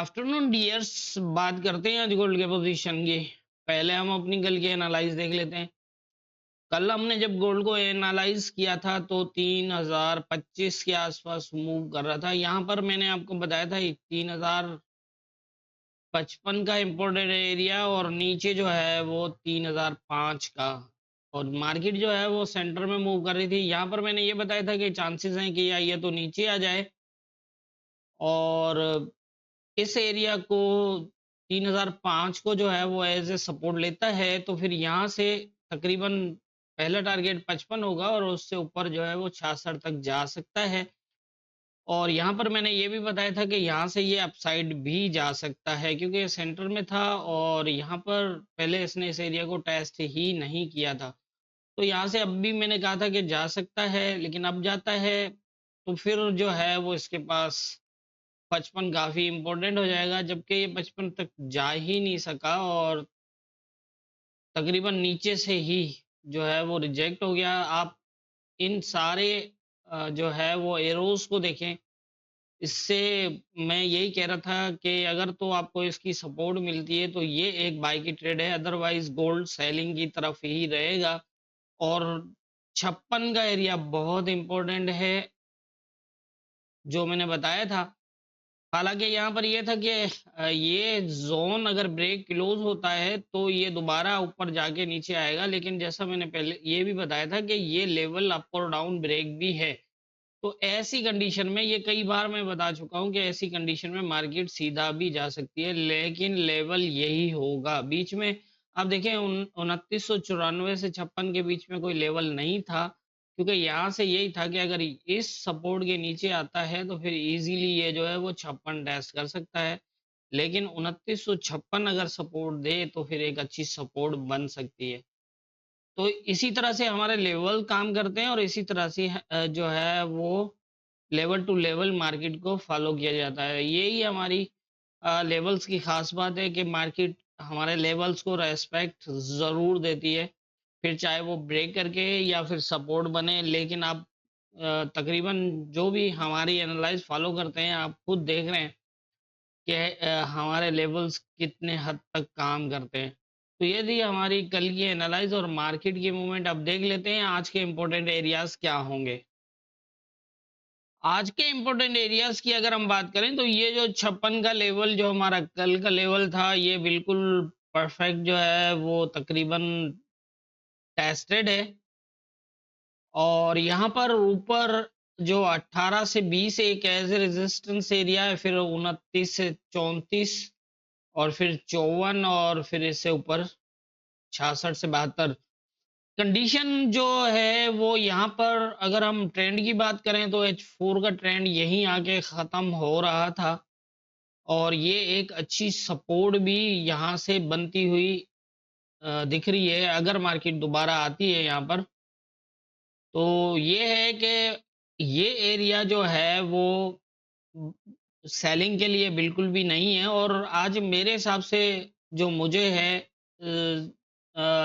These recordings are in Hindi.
Afternoon dears. बात करते हैं आज गोल्ड के पोजीशन की। पहले हम अपनी कल की एनालाइज देख लेते हैं। कल हमने जब गोल्ड को एनालाइज किया था तो 3025 के आसपास मूव कर रहा था। यहाँ पर मैंने आपको बताया था 3055 का इम्पोर्टेंट एरिया और नीचे जो है वो 3005 का। और मार्केट जो है वो सेंटर में मूव कर रही थी। यहाँ पर मैंने ये बताया था कि चांसेस हैं कि या ये तो नीचे आ जाए और इस एरिया को 3005 को जो है वो एज ए सपोर्ट लेता है, तो फिर यहाँ से तकरीबन पहला टारगेट 55 होगा और उससे ऊपर जो है वो 66 तक जा सकता है। और यहाँ पर मैंने ये भी बताया था कि यहाँ से ये अपसाइड भी जा सकता है क्योंकि ये सेंटर में था और यहाँ पर पहले इसने इस एरिया को टेस्ट ही नहीं किया था। तो यहाँ से अब भी मैंने कहा था कि जा सकता है, लेकिन अब जाता है तो फिर जो है वो इसके पास 55 काफी इम्पोर्टेंट हो जाएगा, जबकि ये 55 तक जा ही नहीं सका और तकरीबन नीचे से ही जो है वो रिजेक्ट हो गया। आप इन सारे जो है वो एरोज को देखें। इससे मैं यही कह रहा था कि अगर तो आपको इसकी सपोर्ट मिलती है तो ये एक बाय की ट्रेड है, अदरवाइज गोल्ड सेलिंग की तरफ ही रहेगा। और 56 का एरिया बहुत इंपॉर्टेंट है जो मैंने बताया था। हालांकि यहाँ पर ये था कि ये जोन अगर ब्रेक क्लोज होता है तो ये दोबारा ऊपर जाके नीचे आएगा, लेकिन जैसा मैंने पहले ये भी बताया था कि ये लेवल अप और डाउन ब्रेक भी है। तो ऐसी कंडीशन में, ये कई बार मैं बता चुका हूँ कि ऐसी कंडीशन में मार्केट सीधा भी जा सकती है, लेकिन लेवल यही होगा बीच में। आप देखें 2994 से 56 के बीच में कोई लेवल नहीं था, क्योंकि यहाँ से यही था कि अगर इस सपोर्ट के नीचे आता है तो फिर इजीली ये जो है वो 56 टेस्ट कर सकता है। लेकिन 2956 अगर सपोर्ट दे तो फिर एक अच्छी सपोर्ट बन सकती है। तो इसी तरह से हमारे लेवल काम करते हैं और इसी तरह से जो है वो लेवल टू लेवल मार्केट को फॉलो किया जाता है। यही हमारी लेवल्स की खास बात है कि मार्केट हमारे लेवल्स को रेस्पेक्ट ज़रूर देती है, फिर चाहे वो ब्रेक करके या फिर सपोर्ट बने। लेकिन आप तकरीबन जो भी हमारी एनालाइज फॉलो करते हैं, आप खुद देख रहे हैं कि हमारे लेवल्स कितने हद तक काम करते हैं। तो ये थी हमारी कल की एनालाइज और मार्केट की मूवमेंट। अब देख लेते हैं आज के इम्पोर्टेंट एरियाज क्या होंगे। आज के इम्पोर्टेंट एरियाज की अगर हम बात करें तो ये जो 56 का लेवल जो हमारा कल का लेवल था, ये बिल्कुल परफेक्ट जो है वो तकरीबन टेस्टेड है। और यहाँ पर ऊपर जो 18 से 20 एक एज ए रेजिस्टेंस एरिया है, फिर 29 से 34 और फिर 54 और फिर इससे ऊपर 66 से 72। कंडीशन जो है वो यहाँ पर अगर हम ट्रेंड की बात करें तो H4 का ट्रेंड यहीं आके ख़त्म हो रहा था और ये एक अच्छी सपोर्ट भी यहाँ से बनती हुई दिख रही है। अगर मार्केट दोबारा आती है यहाँ पर तो ये है कि ये एरिया जो है वो सेलिंग के लिए बिल्कुल भी नहीं है। और आज मेरे हिसाब से जो मुझे है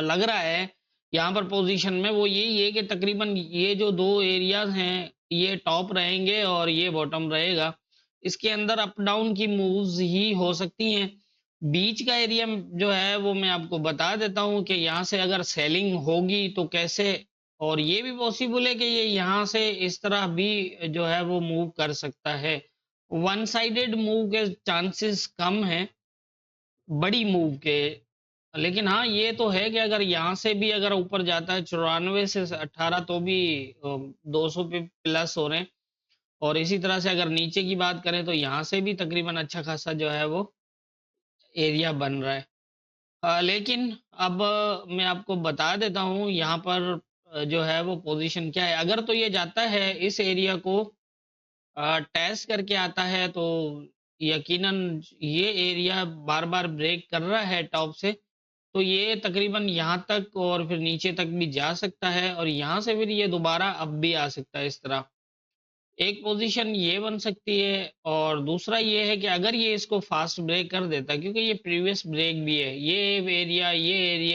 लग रहा है यहाँ पर पोजीशन में, वो यही है कि तकरीबन ये जो दो एरियाज हैं ये टॉप रहेंगे और ये बॉटम रहेगा। इसके अंदर अप डाउन की मूव्स ही हो सकती हैं। बीच का एरिया जो है वो मैं आपको बता देता हूँ कि यहाँ से अगर सेलिंग होगी तो कैसे, और ये भी पॉसिबल है कि ये यहाँ से इस तरह भी जो है वो मूव कर सकता है। वन साइडेड मूव के चांसेस कम हैं बड़ी मूव के। लेकिन हाँ ये तो है कि अगर यहाँ से भी अगर ऊपर जाता है 94 से 18 तो भी 200 पे प्लस हो रहे हैं। और इसी तरह से अगर नीचे की बात करें तो यहाँ से भी तकरीबन अच्छा खासा जो है वो एरिया बन रहा है। लेकिन अब मैं आपको बता देता हूँ यहाँ पर जो है वो पोजीशन क्या है। अगर तो ये जाता है इस एरिया को टेस्ट करके आता है तो यकीनन ये एरिया बार बार ब्रेक कर रहा है टॉप से, तो ये तकरीबन यहाँ तक और फिर नीचे तक भी जा सकता है और यहाँ से फिर ये दोबारा अब भी आ सकता है। इस तरह एक पोजीशन ये बन सकती है। और दूसरा ये है कि अगर ये इसको फास्ट ब्रेक कर देता है, क्योंकि ये प्रीवियस ब्रेक भी है, ये एरिया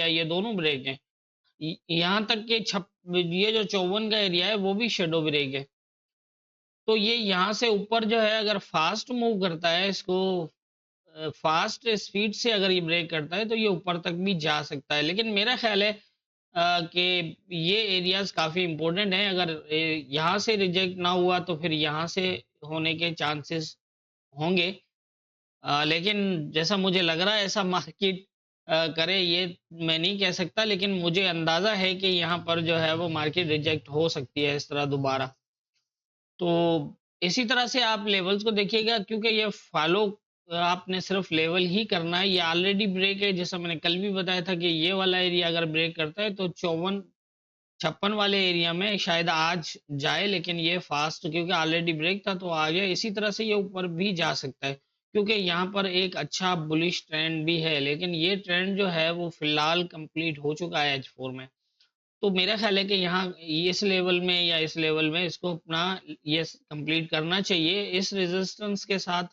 ये दोनों ब्रेक हैं। यहाँ तक कि ये जो 54 का एरिया है वो भी शेडो ब्रेक है। तो ये यहाँ से ऊपर जो है अगर फास्ट मूव करता है इसको फास्ट स्पीड से अगर ये ब्रेक करता है तो ये ऊपर तक भी जा सकता है, लेकिन मेरा ख्याल है कि ये एरियाज काफी इंपॉर्टेंट हैं। अगर यहाँ से रिजेक्ट ना हुआ तो फिर यहाँ से होने के चांसेस होंगे। लेकिन जैसा मुझे लग रहा है ऐसा मार्केट करे ये मैं नहीं कह सकता, लेकिन मुझे अंदाजा है कि यहाँ पर जो है वो मार्केट रिजेक्ट हो सकती है इस तरह दोबारा। तो इसी तरह से आप लेवल्स को देखिएगा, क्योंकि ये फॉलो आपने सिर्फ लेवल ही करना है। ये ऑलरेडी ब्रेक है, जैसा मैंने कल भी बताया था कि ये वाला एरिया अगर ब्रेक करता है तो 54 वाले एरिया में शायद आज जाए, लेकिन ये फास्ट क्योंकि ऑलरेडी ब्रेक था तो आ गया। इसी तरह से ये ऊपर भी जा सकता है क्योंकि यहाँ पर एक अच्छा बुलिश ट्रेंड भी है, लेकिन ये ट्रेंड जो है वो फिलहाल कंप्लीट हो चुका है H4 में। तो मेरा ख्याल है कि यहाँ इस लेवल में या इस लेवल में इसको अपना ये कंप्लीट करना चाहिए। इस रेजिस्टेंस के साथ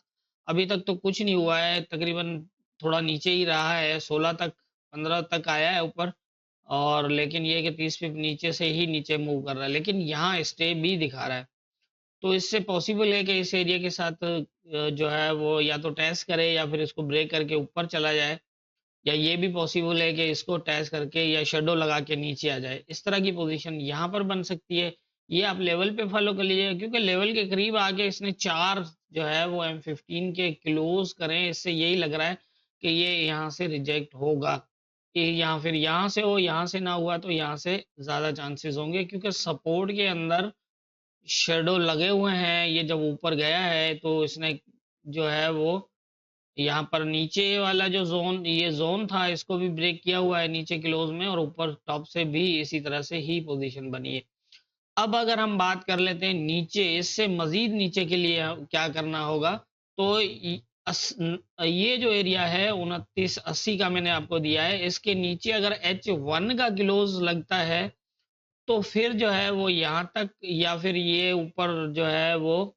अभी तक तो कुछ नहीं हुआ है, तकरीबन थोड़ा नीचे ही रहा है, 16 तक 15 तक आया है ऊपर, और लेकिन ये कि 30 पिप नीचे से ही नीचे मूव कर रहा है, लेकिन यहाँ स्टे भी दिखा रहा है। तो इससे पॉसिबल है कि इस एरिया के साथ जो है वो या तो टेस्ट करे या फिर इसको ब्रेक करके ऊपर चला जाए, या ये भी पॉसिबल है कि इसको टैच करके या शेडो लगा के नीचे आ जाए। इस तरह की पोजीशन यहाँ पर बन सकती है। ये आप लेवल पे फॉलो कर लीजिएगा, क्योंकि लेवल के करीब आके इसने 4 जो है वो M15 के क्लोज करें, इससे यही लग रहा है कि ये यहाँ से रिजेक्ट होगा। कि यहाँ फिर यहाँ से हो, यहाँ से ना हुआ तो यहाँ से ज्यादा चांसेस होंगे, क्योंकि सपोर्ट के अंदर शेडो लगे हुए हैं। ये जब ऊपर गया है तो इसने जो है वो यहाँ पर नीचे वाला जो जोन, ये जोन था, इसको भी ब्रेक किया हुआ है नीचे क्लोज में, और ऊपर टॉप से भी इसी तरह से ही पोजीशन बनी है। अब अगर हम बात कर लेते हैं नीचे, इससे मजीद नीचे के लिए क्या करना होगा, तो ये जो एरिया है 2980 का मैंने आपको दिया है, इसके नीचे अगर H1 का क्लोज लगता है तो फिर जो है वो यहाँ तक, या फिर ये ऊपर जो है वो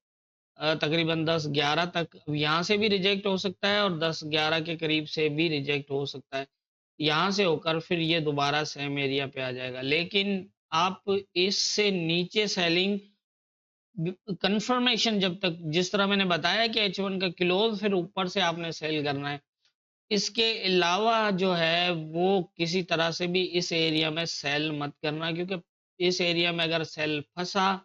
तकरीबन 10-11 तक यहाँ से भी रिजेक्ट हो सकता है, और 10-11 के करीब से भी रिजेक्ट हो सकता है। यहाँ से होकर फिर ये दोबारा सेम एरिया पे आ जाएगा, लेकिन आप इससे नीचे सेलिंग कंफर्मेशन जब तक, जिस तरह मैंने बताया कि H1 का क्लोज फिर ऊपर से आपने सेल करना है, इसके अलावा जो है वो किसी तरह से भी इस एरिया में सेल मत करना, क्योंकि इस एरिया में अगर सेल फंसा,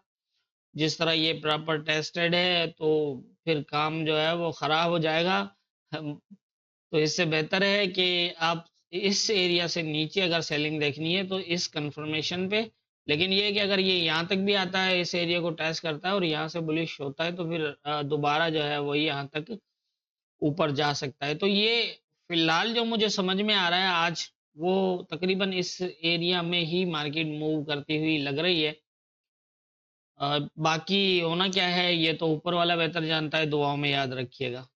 जिस तरह ये प्रॉपर टेस्टेड है, तो फिर काम जो है वो खराब हो जाएगा। तो इससे बेहतर है कि आप इस एरिया से नीचे अगर सेलिंग देखनी है तो इस कंफर्मेशन पे, लेकिन ये है कि अगर ये यहाँ तक भी आता है, इस एरिया को टेस्ट करता है और यहाँ से बुलिश होता है, तो फिर दोबारा जो है वही यहाँ तक ऊपर जा सकता है। तो ये फिलहाल जो मुझे समझ में आ रहा है आज, वो तकरीबन इस एरिया में ही मार्केट मूव करती हुई लग रही है। बाकी होना क्या है ये तो ऊपर वाला बेहतर जानता है, दुआओं में याद रखिएगा।